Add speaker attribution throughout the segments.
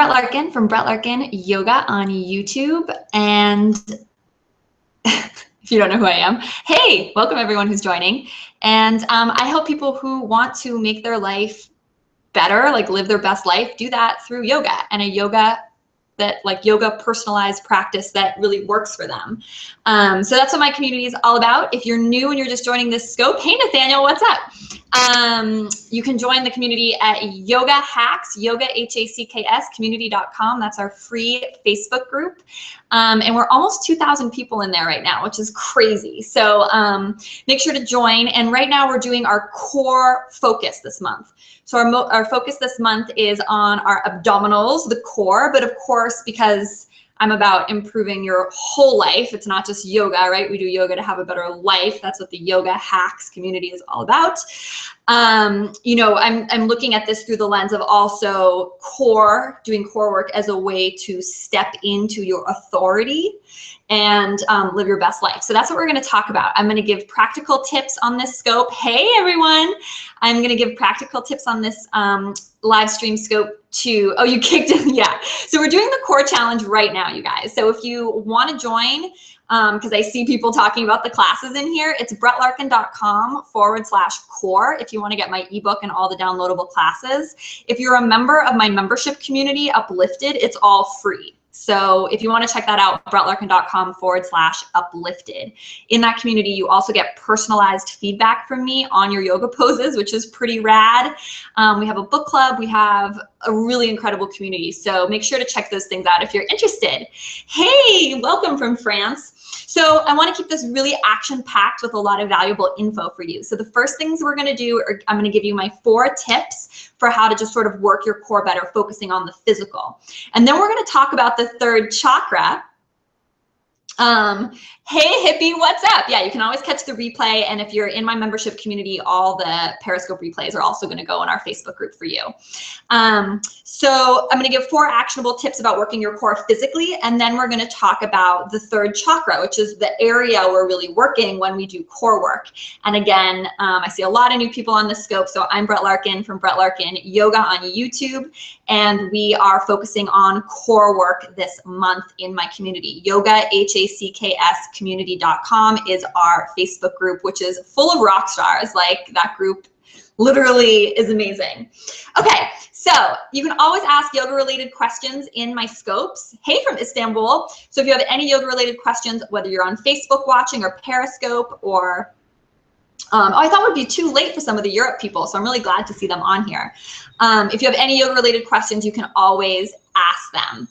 Speaker 1: Brett Larkin from BrettLarkinYoga on YouTube. And if you don't know who I am, hey, welcome everyone who's joining. And I help people who want to make their life better, like live their best life, do that through yoga, and a yoga personalized practice that really works for them. So that's what my community is all about. If you're new and you're just joining this scope, hey Nathaniel, what's up? You can join the community at Yoga Hacks, Yoga HACKS community.com. That's our free Facebook group. And we're almost 2,000 people in there right now, which is crazy. So make sure to join. And right now we're doing our core focus this month. So our focus this month is on our abdominals, the core, but of course, because I'm about improving your whole life, it's not just yoga, right? We do yoga to have a better life. That's what the Yoga Hacks community is all about. You know, I'm looking at this through the lens of also doing core work as a way to step into your authority and live your best life. So that's what we're going to talk about. I'm going to give practical tips on this scope. Hey, everyone. I'm going to give practical tips on this live stream scope too. Oh, you kicked in. Yeah. So we're doing the core challenge right now, you guys. So if you want to join, because I see people talking about the classes in here, it's BrettLarkin.com/core if you want to get my ebook and all the downloadable classes. If you're a member of my membership community, Uplifted, it's all free. So if you want to check that out, BrettLarkin.com/uplifted. In that community, you also get personalized feedback from me on your yoga poses, which is pretty rad. We have a book club. We have a really incredible community. So make sure to check those things out if you're interested. Hey, welcome from France. So I want to keep this really action-packed with a lot of valuable info for you. So the first things we're going to do, I'm going to give you my 4 tips for how to just sort of work your core better, focusing on the physical. And then we're going to talk about the third chakra. Hey hippie, what's up? Yeah, you can always catch the replay. And if you're in my membership community, all the Periscope replays are also going to go in our Facebook group for you. So I'm going to give 4 actionable tips about working your core physically. And then we're going to talk about the third chakra, which is the area we're really working when we do core work. And again, I see a lot of new people on this scope. So I'm Brett Larkin from BrettLarkinYoga on YouTube. And we are focusing on core work this month in my community. Yoga HACKS community.com is our Facebook group, which is full of rock stars. Like, that group literally is amazing. Okay, so you can always ask yoga related questions in my scopes. Hey, from Istanbul. So if you have any yoga related questions, whether you're on Facebook watching or Periscope or oh, I thought it would be too late for some of the Europe people, so I'm really glad to see them on here. If you have any yoga related questions, you can always ask them.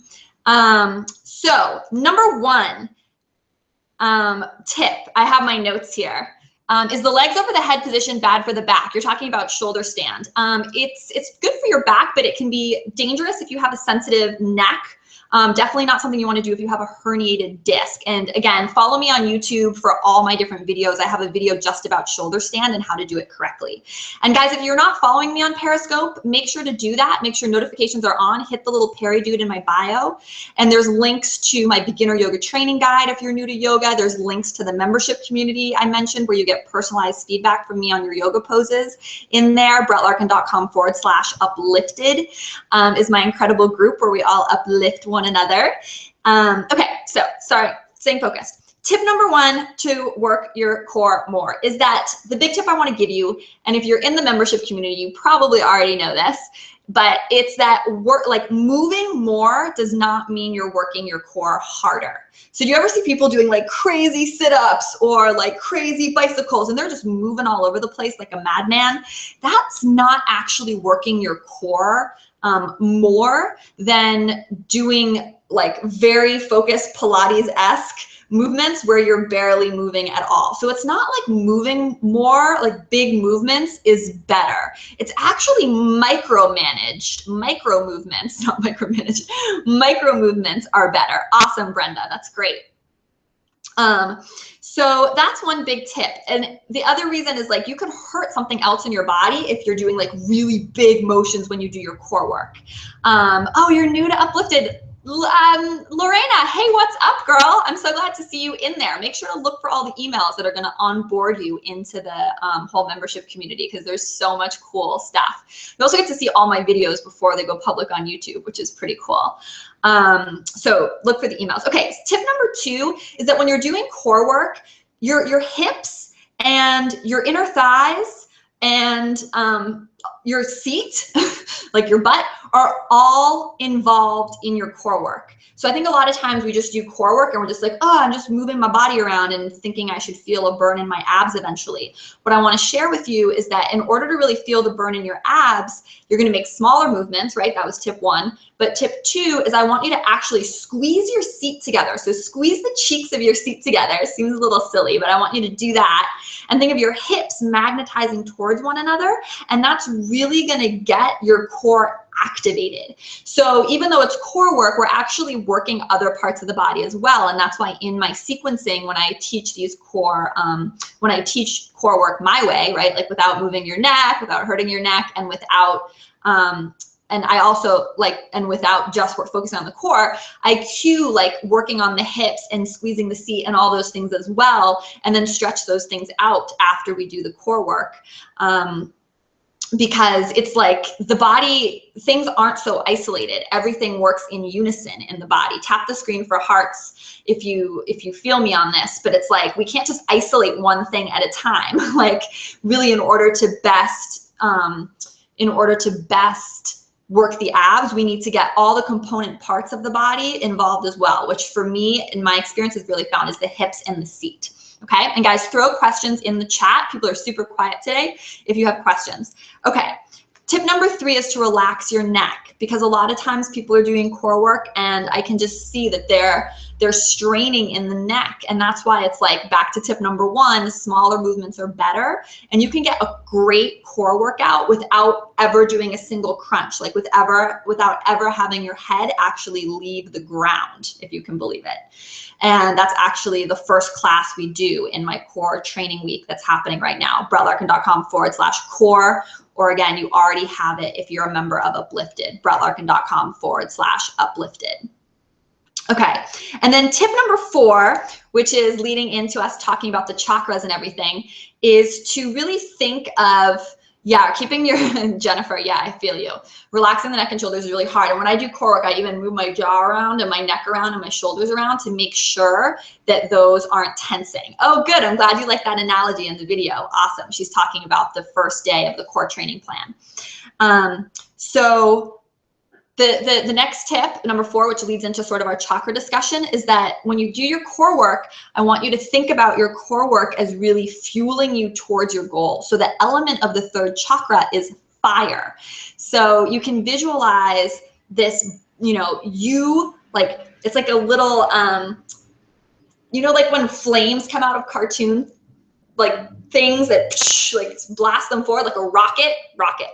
Speaker 1: So number 1 tip, I have my notes here. Is the legs over the head position bad for the back? You're talking about shoulder stand. It's good for your back, but it can be dangerous if you have a sensitive neck. Definitely not something you want to do if you have a herniated disc. And again, follow me on YouTube for all my different videos. I have a video just about shoulder stand and how to do it correctly. And guys, if you're not following me on Periscope, make sure to do that. Make sure notifications are on. Hit the little Perry dude in my bio. And there's links to my beginner yoga training guide if you're new to yoga. There's links to the membership community I mentioned where you get personalized feedback from me on your yoga poses in there. BrettLarkin.com/uplifted is my incredible group where we all uplift one another. Okay, so sorry, staying focused. Tip number 1 to work your core more is that the big tip I want to give you, and if you're in the membership community, you probably already know this, but it's that moving more does not mean you're working your core harder. So do you ever see people doing like crazy sit-ups or like crazy bicycles and they're just moving all over the place like a madman? That's not actually working your core more than doing like very focused Pilates-esque movements where you're barely moving at all. So it's not like moving more, like big movements is better. It's actually micromanaged, micro movements, not micromanaged, micro movements are better. Awesome, Brenda, that's great. So that's one big tip. And the other reason is like you can hurt something else in your body if you're doing like really big motions when you do your core work. Oh, you're new to Uplifted. Lorena, hey, what's up, girl? I'm so glad to see you in there. Make sure to look for all the emails that are going to onboard you into the whole membership community, because there's so much cool stuff. You also get to see all my videos before they go public on YouTube, which is pretty cool. So look for the emails. Okay, tip number 2 is that when you're doing core work, your hips and your inner thighs and your seat, like your butt, are all involved in your core work. So I think a lot of times we just do core work and we're just like, oh, I'm just moving my body around and thinking I should feel a burn in my abs eventually. What I want to share with you is that in order to really feel the burn in your abs, you're going to make smaller movements, right? That was tip 1. But tip 2 is I want you to actually squeeze your seat together. So squeeze the cheeks of your seat together. It seems a little silly, but I want you to do that. And think of your hips magnetizing towards one another. And that's really going to get your core activated. So even though it's core work, we're actually working other parts of the body as well. And that's why in my sequencing, when I teach these core, when I teach core work my way, right, like without moving your neck, without hurting your neck, and without, and I also and without just focusing on the core, I cue like working on the hips and squeezing the seat and all those things as well, and then stretch those things out after we do the core work. Because it's like the body, things aren't so isolated. Everything works in unison in the body. Tap the screen for hearts if you feel me on this, but it's like we can't just isolate one thing at a time. Like really in order to best work the abs, we need to get all the component parts of the body involved as well, which for me, in my experience, is really found is the hips and the seat. Okay, and guys, throw questions in the chat. People are super quiet today if you have questions. Okay, tip number 3 is to relax your neck, because a lot of times people are doing core work and I can just see that they're straining in the neck. And that's why it's like back to tip number 1, smaller movements are better. And you can get a great core workout without ever doing a single crunch, like without ever having your head actually leave the ground, if you can believe it. And that's actually the first class we do in my core training week that's happening right now, BrettLarkin.com/core. Or again, you already have it if you're a member of Uplifted, BrettLarkin.com/uplifted. Okay, and then tip number 4, which is leading into us talking about the chakras and everything, is to really think of, keeping your, Jennifer, I feel you. Relaxing the neck and shoulders is really hard. And when I do core work, I even move my jaw around and my neck around and my shoulders around to make sure that those aren't tensing. Oh, good. I'm glad you like that analogy in the video. Awesome. She's talking about the first day of the core training plan. So the next tip, number 4, which leads into sort of our chakra discussion, is that when you do your core work, I want you to think about your core work as really fueling you towards your goal. So the element of the 3rd chakra is fire. So you can visualize this, it's like a little, like when flames come out of cartoons, like things that blast them forward like a rocket,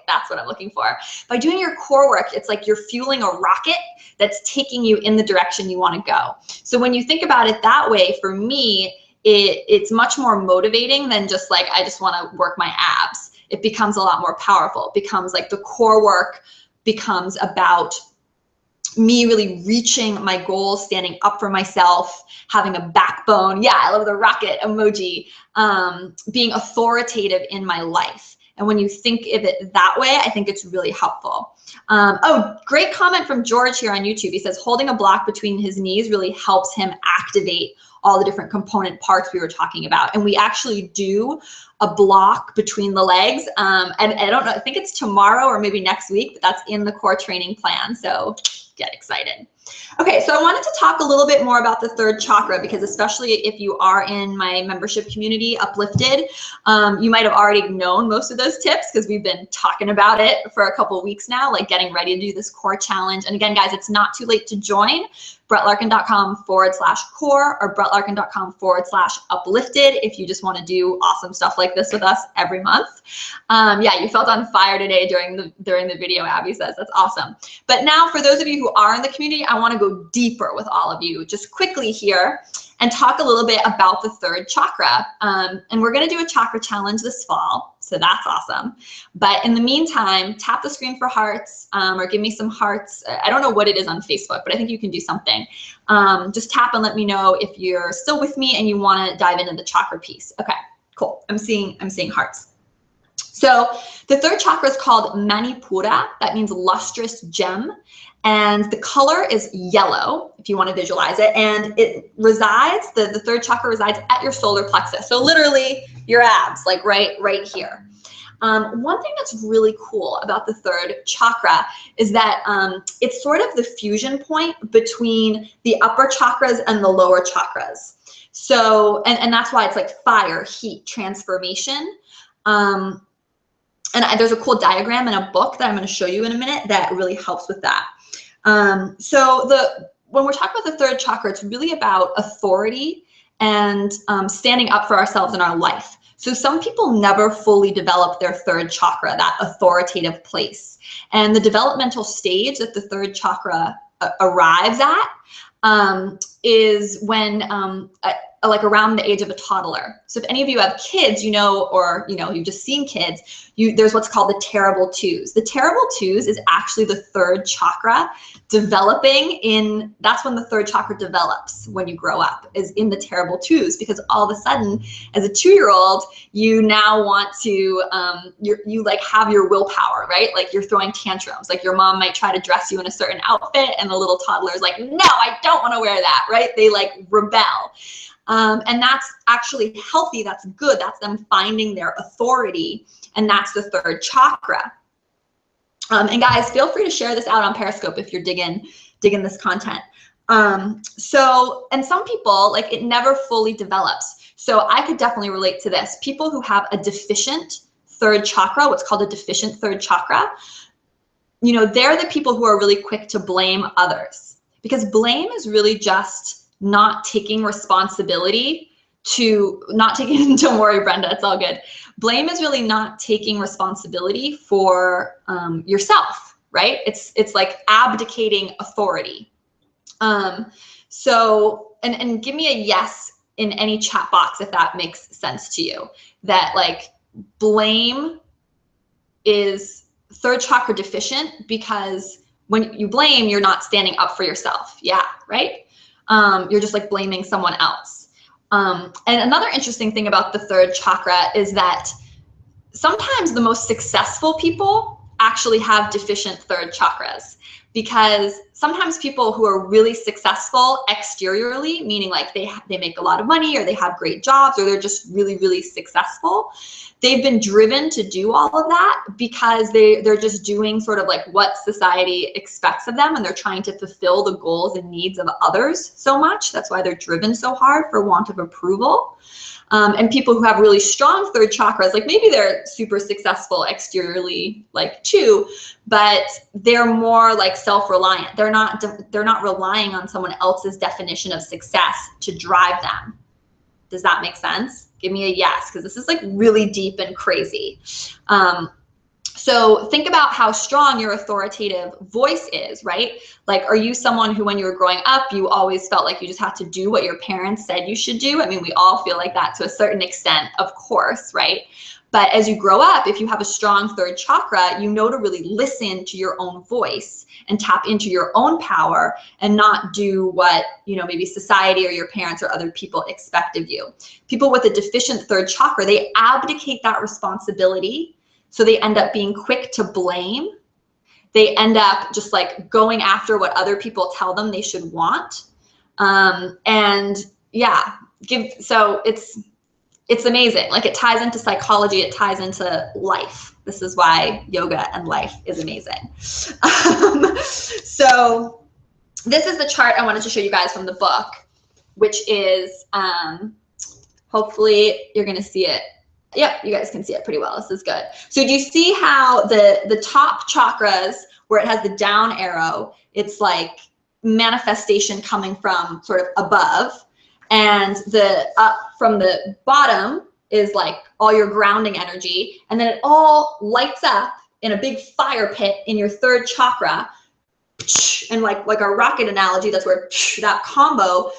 Speaker 1: that's what I'm looking for. By doing your core work, it's like you're fueling a rocket that's taking you in the direction you want to go. So when you think about it that way, for me, it's much more motivating than just like, I just want to work my abs. It becomes a lot more powerful. It becomes like the core work becomes about me really reaching my goals, standing up for myself, having a backbone. Yeah, I love the rocket emoji. Being authoritative in my life. And when you think of it that way, I think it's really helpful. Oh, great comment from George here on YouTube. He says holding a block between his knees really helps him activate all the different component parts we were talking about. And we actually do a block between the legs. And I don't know, I think it's tomorrow or maybe next week, but that's in the core training plan. So get excited. Okay, so I wanted to talk a little bit more about the 3rd chakra, because especially if you are in my membership community, Uplifted, you might have already known most of those tips because we've been talking about it for a couple of weeks now, like getting ready to do this core challenge. And again, guys, it's not too late to join. BrettLarkin.com/core or BrettLarkin.com/uplifted if you just want to do awesome stuff like this with us every month. You felt on fire today during the video, Abby says. That's awesome. But now for those of you who are in the community, I want to go deeper with all of you just quickly here and talk a little bit about the 3rd chakra. And we're going to do a chakra challenge this fall. So that's awesome. But in the meantime, tap the screen for hearts, or give me some hearts. I don't know what it is on Facebook, but I think you can do something. Just tap and let me know if you're still with me and you want to dive into the chakra piece. Okay, cool. I'm seeing hearts. So the third chakra is called Manipura. That means lustrous gem. And the color is yellow, if you want to visualize it. And it resides, the third chakra resides at your solar plexus. So literally your abs, like right here. One thing that's really cool about the third chakra is that it's sort of the fusion point between the upper chakras and the lower chakras. So, and that's why it's like fire, heat, transformation. And there's a cool diagram in a book that I'm going to show you in a minute that really helps with that. So when we're talking about the third chakra, it's really about authority and standing up for ourselves in our life. So some people never fully develop their third chakra, that authoritative place. And the developmental stage that the third chakra arrives at is when like around the age of a toddler. So if any of you have kids, you know, or you've just seen kids, there's what's called the terrible twos. The terrible twos is actually the third chakra developing in, that's when the third chakra develops when you grow up, is in the terrible twos, because all of a sudden as a 2-year-old, you now want to, you like have your willpower, right? Like you're throwing tantrums, like your mom might try to dress you in a certain outfit and the little toddler is like, no, I don't want to wear that, right? They like rebel. And that's actually healthy. That's good. That's them finding their authority. And that's the third chakra. And guys, feel free to share this out on Periscope if you're digging this content. So, and some people, like, it never fully develops. So I could definitely relate to this. People who have a deficient third chakra, what's called a deficient third chakra, they're the people who are really quick to blame others, because blame is really just not taking responsibility don't worry, Brenda, it's all good. Blame is really not taking responsibility for yourself, right? It's like abdicating authority. So, and give me a yes in any chat box if that makes sense to you, that like blame is third chakra deficient, because when you blame, you're not standing up for yourself. Yeah, right? You're just like blaming someone else. And another interesting thing about the third chakra is that sometimes the most successful people actually have deficient third chakras, because sometimes people who are really successful exteriorly, meaning like they make a lot of money, or they have great jobs, or they're just really, really successful, they've been driven to do all of that because they're just doing sort of like what society expects of them, and they're trying to fulfill the goals and needs of others so much. That's why they're driven so hard, for want of approval. And people who have really strong third chakras, like maybe they're super successful exteriorly, like too, but they're more like self-reliant. They're not relying on someone else's definition of success to drive them. Does that make sense? Give me a yes, because this is like really deep and crazy. So think about how strong your authoritative voice is, right? Like, are you someone who, when you were growing up, you always felt like you just had to do what your parents said you should do? I mean, we all feel like that to a certain extent, of course, right? But as you grow up, if you have a strong third chakra, you know to really listen to your own voice and tap into your own power, and not do what, maybe society or your parents or other people expect of you. People with a deficient third chakra, they abdicate that responsibility. So they end up being quick to blame. They end up just like going after what other people tell them they should want. And yeah, so it's amazing. Like, it ties into psychology, it ties into life. This is why yoga and life is amazing. So this is the chart I wanted to show you guys from the book, which is, hopefully you're gonna see it. Yep, you guys can see it pretty well. This is good. So do you see how the top chakras, where it has the down arrow, it's like manifestation coming from sort of above, and the up from the bottom is like all your grounding energy, and then it all lights up in a big fire pit in your third chakra, and like a rocket analogy, that's where that combo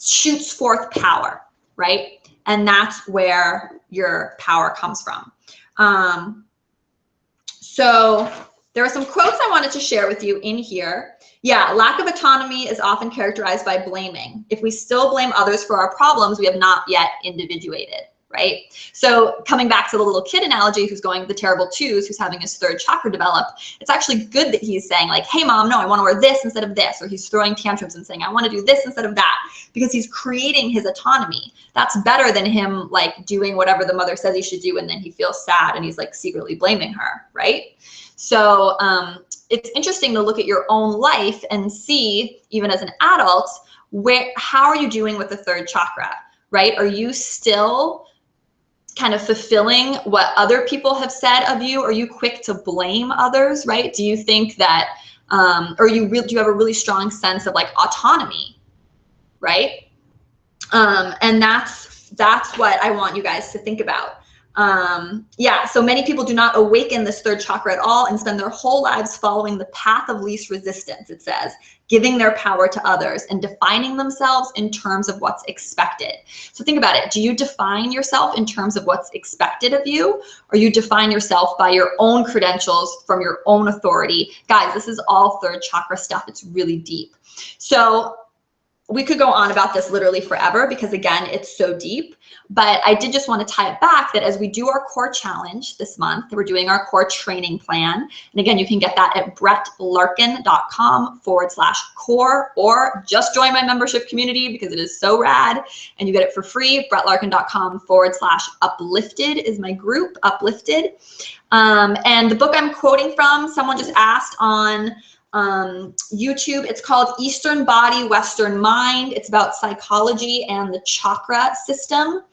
Speaker 1: shoots forth power, right? And that's where your power comes from. So there are some quotes I wanted to share with you in here. Yeah, lack of autonomy is often characterized by blaming. If we still blame others for our problems, we have not yet individuated, right? So coming back to the little kid analogy who's going the terrible twos, who's having his third chakra develop, it's actually good that he's saying like, hey mom, no, I want to wear this instead of this, or he's throwing tantrums and saying, I want to do this instead of that, because he's creating his autonomy. That's better than him like doing whatever the mother says he should do, and then he feels sad and he's like secretly blaming her, right? So it's interesting to look at your own life and see, even as an adult, how are you doing with the third chakra, right? Are you still kind of fulfilling what other people have said of you? Are you quick to blame others, right? Do you think that, or do you have a really strong sense of like autonomy, right? And that's what I want you guys to think about. Yeah, so many people do not awaken this third chakra at all and spend their whole lives following the path of least resistance, it says, giving their power to others and defining themselves in terms of what's expected. So think about it. Do you define yourself in terms of what's expected of you, or you define yourself by your own credentials from your own authority? Guys, this is all third chakra stuff. It's really deep. So we could go on about this literally forever because again, it's so deep, but I did just want to tie it back that as we do our core challenge this month, we're doing our core training plan. And again, you can get that at BrettLarkin.com/core, or just join my membership community because it is so rad and you get it for free. BrettLarkin.com/uplifted is my group, Uplifted. And the book I'm quoting from, someone just asked on YouTube, it's called Eastern Body, Western Mind. It's about psychology and the chakra system.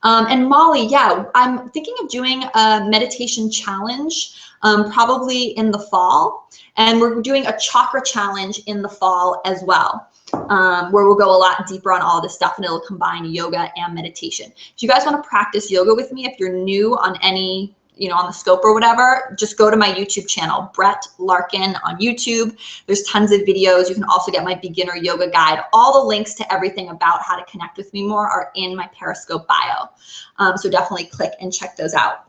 Speaker 1: And Molly, yeah, I'm thinking of doing a meditation challenge probably in the fall. And we're doing a chakra challenge in the fall as well, where we'll go a lot deeper on all this stuff, and it'll combine yoga and meditation. If you guys want to practice yoga with me, if you're new on any, on the scope or whatever, just go to my YouTube channel, Brett Larkin on YouTube. There's tons of videos. You can also get my beginner yoga guide. All the links to everything about how to connect with me more are in my Periscope bio. So definitely click and check those out.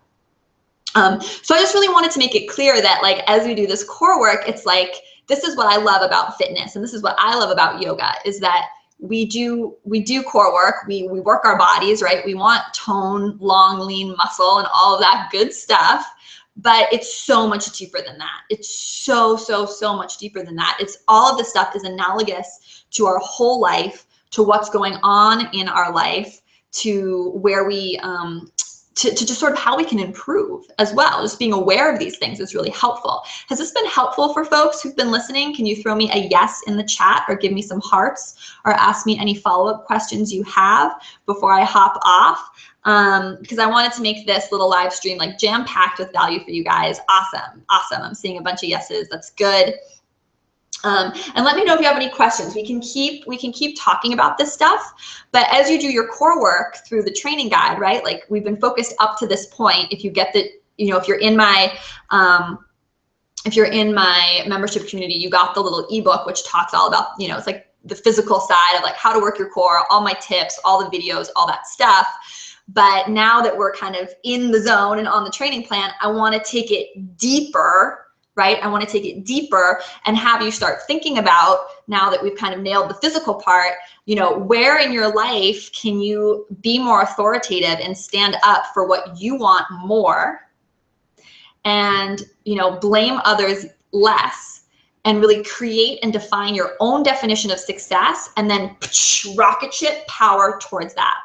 Speaker 1: So I just really wanted to make it clear that like, as we do this core work, it's like, this is what I love about fitness. And this is what I love about yoga, is that we do core work, we work our bodies, right? We want tone, long, lean muscle and all of that good stuff, but it's so much deeper than that. It's so much deeper than that. It's all of this stuff is analogous to our whole life, to what's going on in our life, to where we, to just sort of how we can improve as well. Just being aware of these things is really helpful. Has this been helpful for folks who've been listening? Can you throw me a yes in the chat, or give me some hearts, or ask me any follow-up questions you have before I hop off? Because I wanted to make this little live stream like jam-packed with value for you guys. Awesome. I'm seeing a bunch of yeses. That's good. And let me know if you have any questions. We can keep talking about this stuff, but as you do your core work through the training guide, right? Like we've been focused up to this point. If you get the, if you're in my membership community, you got the little ebook, which talks all about, it's like the physical side of like how to work your core, all my tips, all the videos, all that stuff. But now that we're kind of in the zone and on the training plan, I want to take it deeper, right? I want to take it deeper and have you start thinking about, now that we've kind of nailed the physical part, where in your life can you be more authoritative and stand up for what you want more, and, blame others less, and really create and define your own definition of success, and then rocket ship power towards that.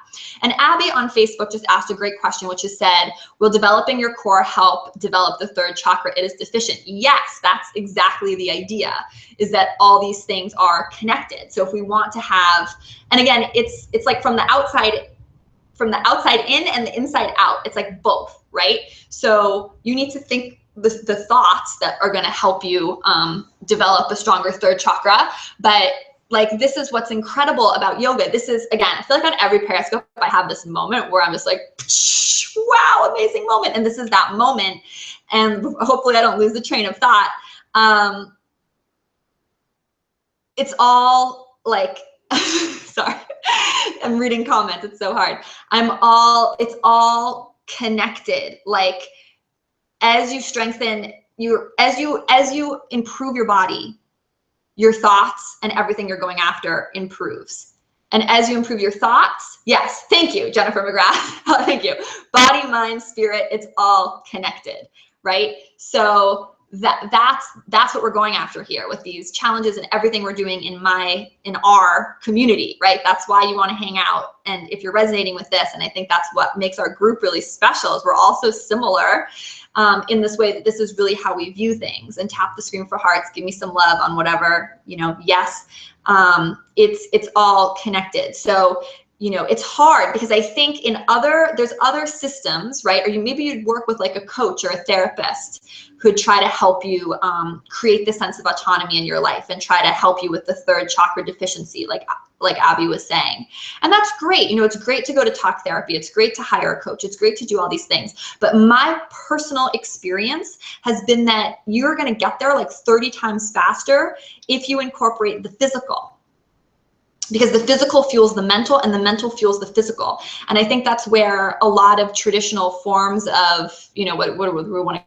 Speaker 1: And Abby on Facebook just asked a great question, which is said, will developing your core help develop the third chakra? It is deficient. Yes, that's exactly the idea, is that all these things are connected. So if we want to have, and again, it's like from the outside in and the inside out, it's like both, right? So you need to think the thoughts that are going to help you develop a stronger third chakra. But like, this is what's incredible about yoga. This is, again, I feel like on every Periscope, I have this moment where I'm just like, wow, amazing moment. And this is that moment. And hopefully I don't lose the train of thought. It's all like, sorry, I'm reading comments. It's so hard. It's all connected. Like, as you strengthen as you improve your body, your thoughts and everything you're going after improves. And as you improve your thoughts, yes, thank you, Jennifer McGrath. Thank you. Body, mind, spirit, it's all connected, right? So that's what we're going after here with these challenges and everything we're doing in our community, right? That's why you want to hang out. And if you're resonating with this, and I think that's what makes our group really special, is we're all so similar in this way, that this is really how we view things. And tap the screen for hearts, give me some love on whatever, yes. It's all connected. So, it's hard because I think there's other systems, right? Or maybe you'd work with like a coach or a therapist who'd try to help you create this sense of autonomy in your life and try to help you with the third chakra deficiency, like Abby was saying. And that's great. It's great to go to talk therapy. It's great to hire a coach. It's great to do all these things. But my personal experience has been that you're going to get there like 30 times faster if you incorporate the physical. Because the physical fuels the mental and the mental fuels the physical. And I think that's where a lot of traditional forms of, what we want to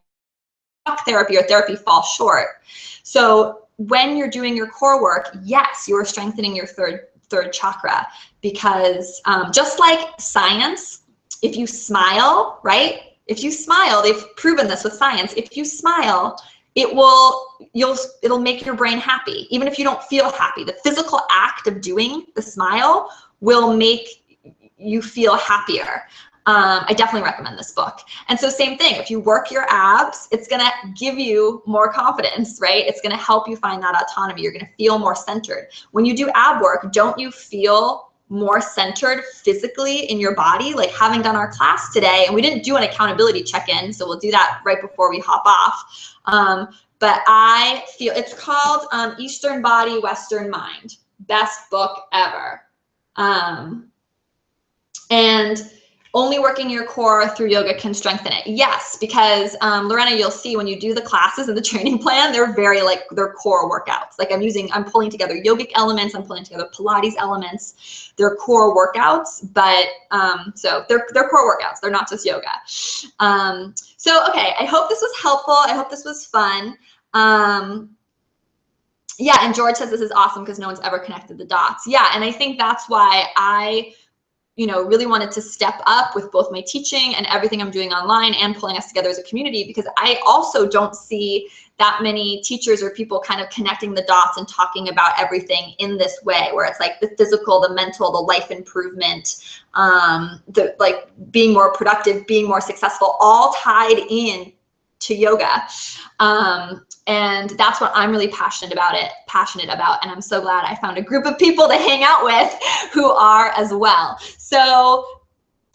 Speaker 1: talk therapy or therapy fall short. So when you're doing your core work, yes, you are strengthening your third chakra, because just like science, if you smile, right? If you smile, they've proven this with science. If you smile, it'll make your brain happy, even if you don't feel happy. The physical act of doing the smile will make you feel happier. I definitely recommend this book. And so same thing, if you work your abs, it's gonna give you more confidence, right? It's gonna help you find that autonomy. You're gonna feel more centered. When you do ab work, don't you feel more centered physically in your body? Like having done our class today, and we didn't do an accountability check-in, so we'll do that right before we hop off. But I feel, it's called Eastern Body, Western Mind. Best book ever. And only working your core through yoga can strengthen it. Yes, because Lorena, you'll see when you do the classes and the training plan, they're very they're core workouts. Like I'm pulling together yogic elements, I'm pulling together Pilates elements. They're core workouts, but so they're core workouts. They're not just yoga. So, okay, I hope this was helpful. I hope this was fun. Yeah, and George says this is awesome because no one's ever connected the dots. Yeah, and I think that's why I really wanted to step up with both my teaching and everything I'm doing online and pulling us together as a community, because I also don't see that many teachers or people kind of connecting the dots and talking about everything in this way, where it's like the physical, the mental, the life improvement, the being more productive, being more successful, all tied in to yoga. And that's what I'm really passionate about. And I'm so glad I found a group of people to hang out with who are as well. So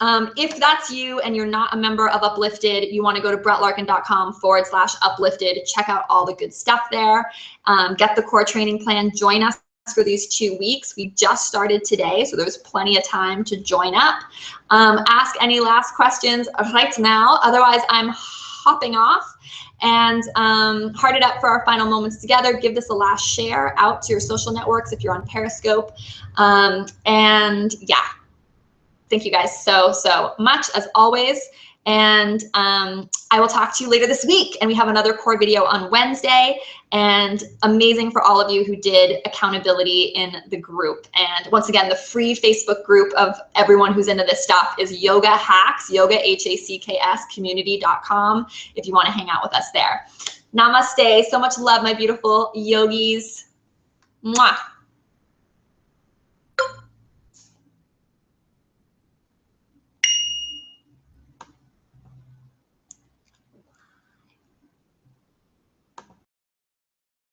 Speaker 1: if that's you and you're not a member of Uplifted, you want to go to BrettLarkin.com/uplifted, check out all the good stuff there, get the core training plan, join us for these 2 weeks. We just started today, so there's plenty of time to join up. Ask any last questions right now. Otherwise, I'm hopping off. And heart it up for our final moments together. Give this a last share out to your social networks if you're on Periscope. And yeah, thank you guys so much as always. And I will talk to you later this week. And we have another core video on Wednesday. And amazing for all of you who did accountability in the group. And once again, the free Facebook group of everyone who's into this stuff is Yoga Hacks, Hacks, community.com, if you want to hang out with us there. Namaste. So much love, my beautiful yogis. Mwah.